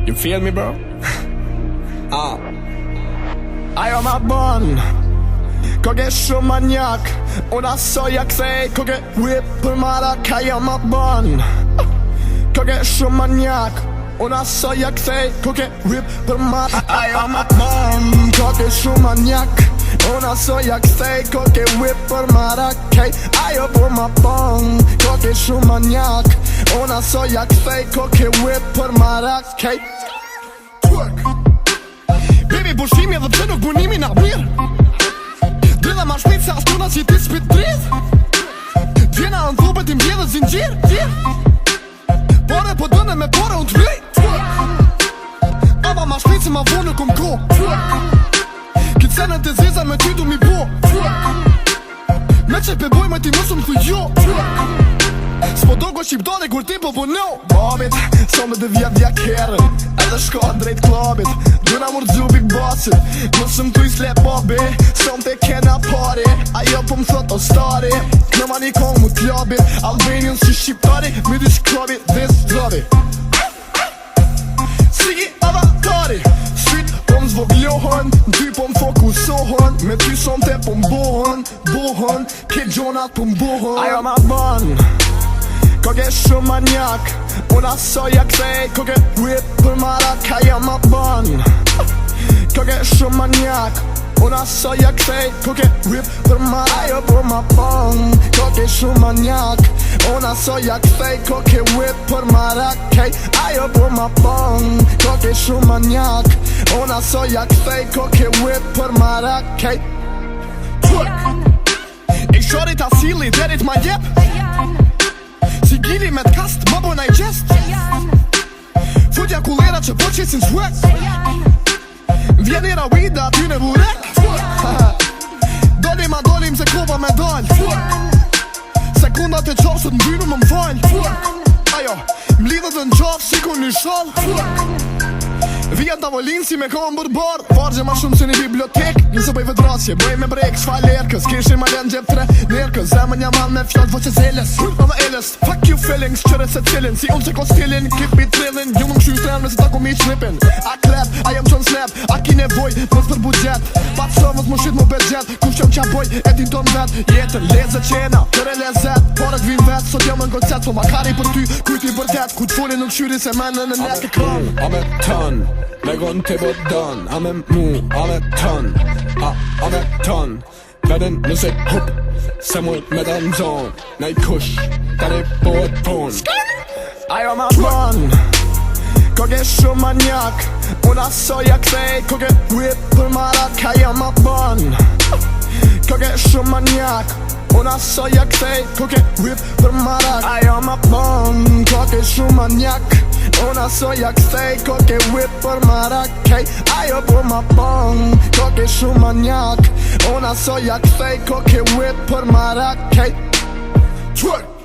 You feel me, bro? Ajo ma bon Koke shumë manjak Una soja kthej Koke whip për marak Ajo ma bon Koke shumë manjak Una soja kthej Koke whip për marak Ajo ma bon Koke shumë manjak Una soja kthej Koke whip për marak Ajo po ma bon Koke shumë manjak Una soja kthej Koke whip për marak Baby, pushimi dhe pse nuk punimi na mirë Dridha ma shpejt se astuna që ti s'pit dridh T'vjena në thubë ti mbjedhe zingjir Pore po dëne me pore unë t'vlej Ava ma shpejt se ma vonë nuk ko Kitë senën të ziza me ty du mi bo Me që pe boj me ti mësë më thuj jo S'po do go shqiptare kur ti po puno Babit, so me dhe vja kërën Edhe shko drejt klubit Duna murdzu big bossit Mësë më tuj slep babi Som te kena pari Ajo po më thot o stari Knëma një kong mu t'lobit Albanian si shqiptari Midis klubi, this drobi Sigi avatari Street po më zvoglohën Ty po më fokusohën Me ty som te po më bohën Ke gjonat po më bohën Ajo ma bon Koke shumë manjak Una soja kthej Koke whip për marak Ajo ma bon Koke shumë manjak Una soja kthej Koke whip për marak Ajo po ma bon Koke shumë manjak Una soja kthej Koke whip për marak Ajo po ma bon Koke shumë manjak Una soja kthej Koke whip për marak Ik shorit asili derit ma jep Si gili me t'kast, më bojna i gjest Futja kulera që po qesin swag Vjenira wida aty në burek Dolim se kova me dal Sekundat e qasët m'bynu më m'fall Ajo, m'lidhët në qaf si ku një shall Vjen tavolin si me kam bërbar Vargje ma shumë se një bibliotek Nëse bëj vëdrasje, bëj me brek s'fall erkës Kishin ma len gjep tre nerkës Zemën jam al me fjallë voqes eles Edhe eles, fuck you feelings Qëre se t'fillin, si unë se ko stilin Keep it trillin, ju më më këshu trem Nëse ta ku mi qnipin A klep, a jem qon snap A ki nevoj, mës për budget Pa të sëvës më shit më budget Kush qëm qa boj, e din ton vet Jetën, leze qena, tëre lezet Parët vin vet, sot jam në ngocet Po makari për ty, kujti për tet Ku t'folin nuk shyri se menën në nek e kron I'm a ton Me gon të bodan I'm a mu, I'm a ton I'm a ton Veden nëse hup Se moj me dan zon Nej kush Tani po e pun Ajo ma bon Koke shumë manjak Una soja kthej Koke whip për marak Ajo ma bon Koke shumë manjak Una soja kthej Koke whip për marak Ajo ma bon Koke shumë manjak Una soja kthej Koke whip për marak Ajo po ma bon Koke shumë manjak Una soja kthej Koke whip për marak Twerk